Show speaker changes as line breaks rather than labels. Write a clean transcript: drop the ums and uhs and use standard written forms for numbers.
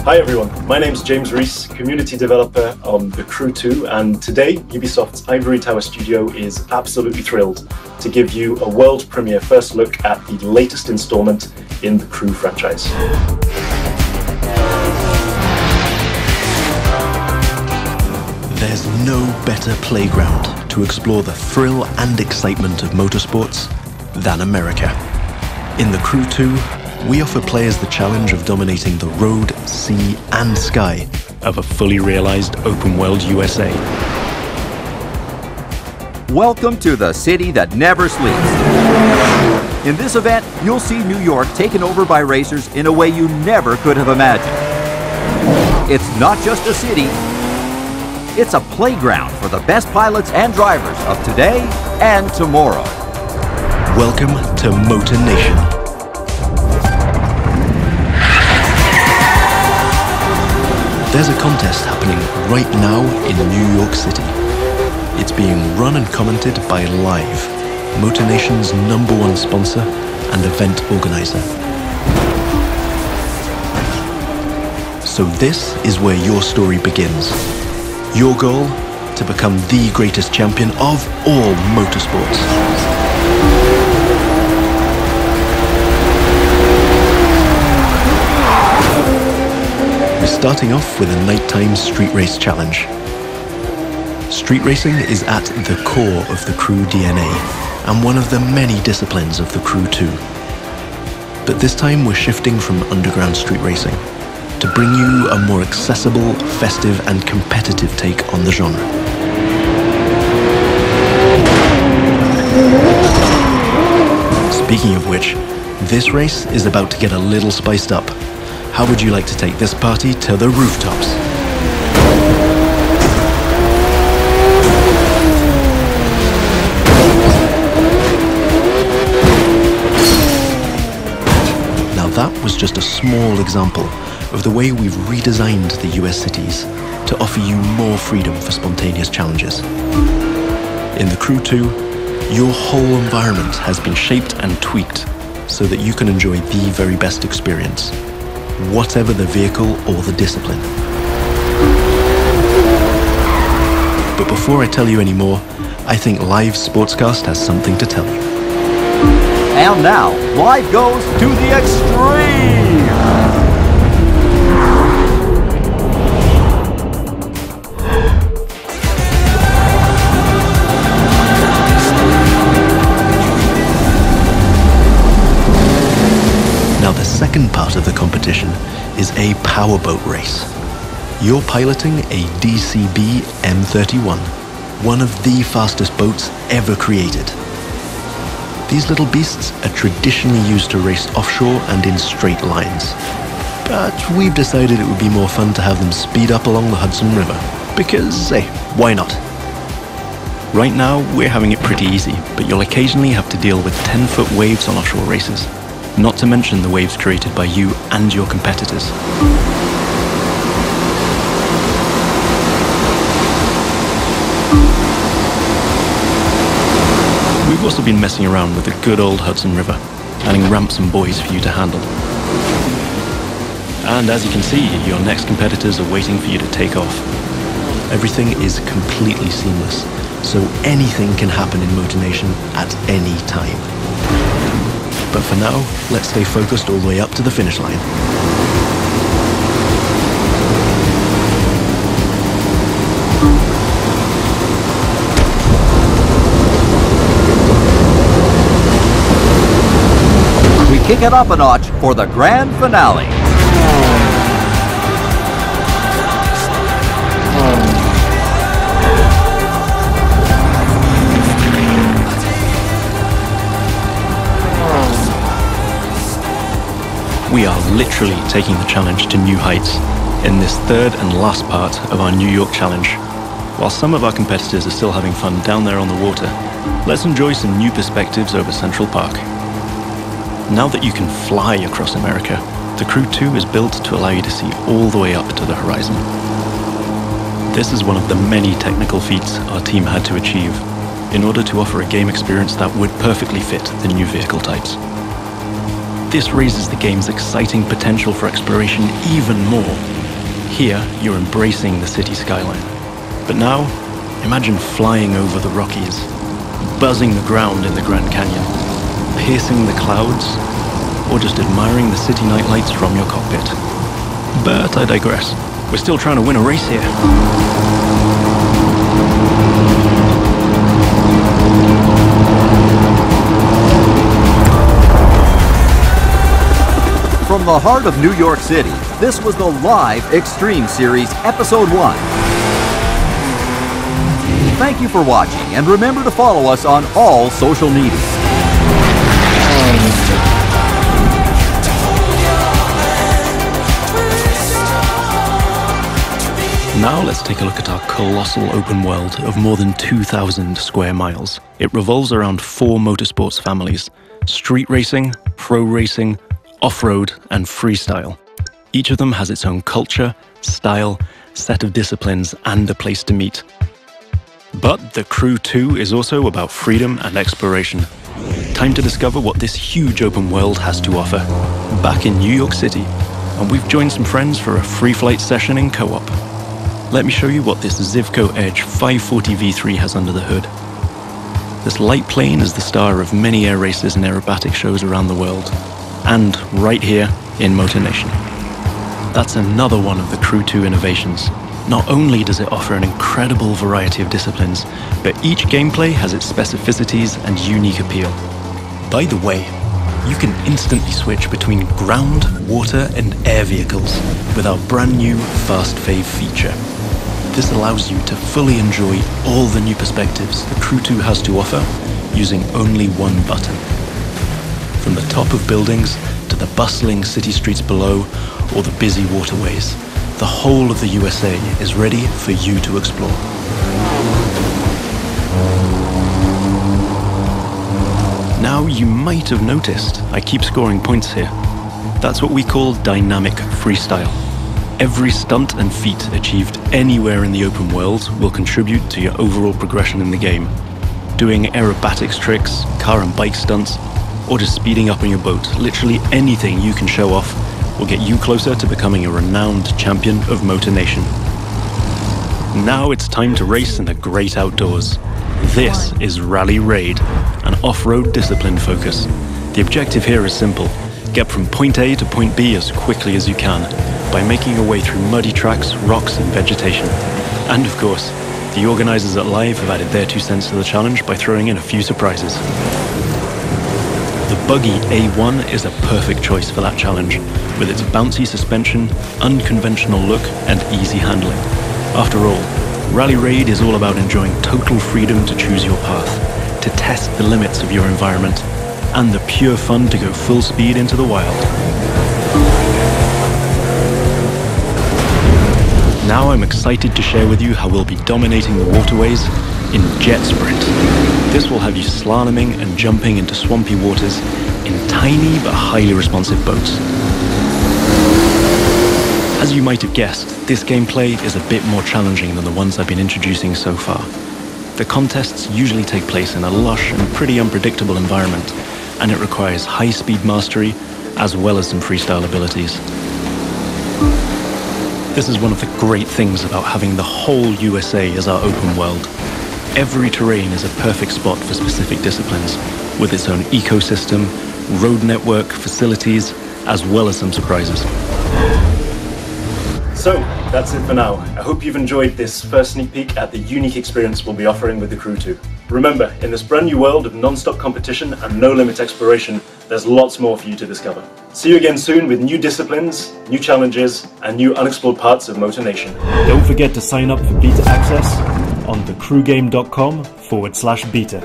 Hi everyone, my name's James Rees, community developer on The Crew 2, and today Ubisoft's Ivory Tower studio is absolutely thrilled to give you a world premiere first look at the latest installment in the Crew franchise.
There's no better playground to explore the thrill and excitement of motorsports than America. In The Crew 2, we offer players the challenge of dominating the road, sea, and sky of a fully realized open-world USA.
Welcome to the city that never sleeps. In this event, you'll see New York taken over by racers in a way you never could have imagined. It's not just a city, it's a playground for the best pilots and drivers of today and tomorrow.
Welcome to Motor Nation. There's a contest happening right now in New York City. It's being run and commented by Live, Motor Nation's #1 sponsor and event organizer. So this is where your story begins. Your goal? To become the greatest champion of all motorsports. We're starting off with a nighttime street race challenge. Street racing is at the core of the Crew DNA and one of the many disciplines of the Crew 2. But this time we're shifting from underground street racing to bring you a more accessible, festive and competitive take on the genre. Speaking of which, this race is about to get a little spiced up. How would you like to take this party to the rooftops? Now that was just a small example of the way we've redesigned the US cities to offer you more freedom for spontaneous challenges. In the Crew 2, your whole environment has been shaped and tweaked so that you can enjoy the very best experience, whatever the vehicle or the discipline. But before I tell you any more, I think Live Sportscast has something to tell you.
And now, Live goes to the extreme!
Now the second part of the competition is a powerboat race. You're piloting a DCB M31, one of the fastest boats ever created. These little beasts are traditionally used to race offshore and in straight lines. But we've decided it would be more fun to have them speed up along the Hudson River, because, hey, why not? Right now, we're having it pretty easy, but you'll occasionally have to deal with 10-foot waves on offshore races. Not to mention the waves created by you and your competitors. We've also been messing around with the good old Hudson River, adding ramps and buoys for you to handle. And as you can see, your next competitors are waiting for you to take off. Everything is completely seamless, so anything can happen in Motor Nation at any time. But for now, let's stay focused all the way up to the finish line.
We kick it up a notch for the grand finale.
We are literally taking the challenge to new heights in this third and last part of our New York challenge. While some of our competitors are still having fun down there on the water, let's enjoy some new perspectives over Central Park. Now that you can fly across America, the Crew 2 is built to allow you to see all the way up to the horizon. This is one of the many technical feats our team had to achieve in order to offer a game experience that would perfectly fit the new vehicle types. This raises the game's exciting potential for exploration even more Here, you're embracing the city skyline. But now, imagine flying over the Rockies, buzzing the ground in the Grand Canyon, piercing the clouds, or just admiring the city nightlights from your cockpit. But I digress. We're still trying to win a race here.
From the heart of New York City, this was the live Extreme Series Episode 1. Thank you for watching, and remember to follow us on all social media.
Now let's take a look at our colossal open world of more than 2,000 square miles. It revolves around 4 motorsports families: street racing, pro racing, off-road, and freestyle. Each of them has its own culture, style, set of disciplines, and a place to meet. But the Crew 2 is also about freedom and exploration. Time to discover what this huge open world has to offer. Back in New York City, and we've joined some friends for a free flight session in co-op. Let me show you what this Zivco Edge 540 V3 has under the hood. This light plane is the star of many air races and aerobatic shows around the world, and right here in Motor Nation. That's another one of the Crew 2 innovations. Not only does it offer an incredible variety of disciplines, but each gameplay has its specificities and unique appeal. By the way, you can instantly switch between ground, water, and air vehicles with our brand new Fast Fave feature. This allows you to fully enjoy all the new perspectives the Crew 2 has to offer using only one button. From the top of buildings to the bustling city streets below or the busy waterways, the whole of the USA is ready for you to explore. Now you might have noticed I keep scoring points here. That's what we call dynamic freestyle. Every stunt and feat achieved anywhere in the open world will contribute to your overall progression in the game. Doing aerobatics tricks, car and bike stunts, or just speeding up on your boat, literally anything you can show off will get you closer to becoming a renowned champion of Motor Nation. Now it's time to race in the great outdoors. This is Rally Raid, an off-road discipline focus. The objective here is simple: get from point A to point B as quickly as you can by making your way through muddy tracks, rocks, and vegetation. And of course, the organizers at Live have added their 2 cents to the challenge by throwing in a few surprises. The buggy A1 is a perfect choice for that challenge, with its bouncy suspension, unconventional look, and easy handling. After all, Rally Raid is all about enjoying total freedom to choose your path, to test the limits of your environment, and the pure fun to go full speed into the wild. Now I'm excited to share with you how we'll be dominating the waterways in Jet Sprint. This will have you slaloming and jumping into swampy waters in tiny but highly responsive boats. As you might have guessed, this gameplay is a bit more challenging than the ones I've been introducing so far. The contests usually take place in a lush and pretty unpredictable environment, and it requires high-speed mastery as well as some freestyle abilities. This is one of the great things about having the whole USA as our open world. Every terrain is a perfect spot for specific disciplines, with its own ecosystem, road network, facilities, as well as some surprises.
So, that's it for now. I hope you've enjoyed this first sneak peek at the unique experience we'll be offering with the Crew 2. Remember, in this brand new world of non-stop competition and no-limit exploration, there's lots more for you to discover. See you again soon with new disciplines, new challenges, and new unexplored parts of Motor Nation. Don't forget to sign up for beta access on thecrewgame.com/beta.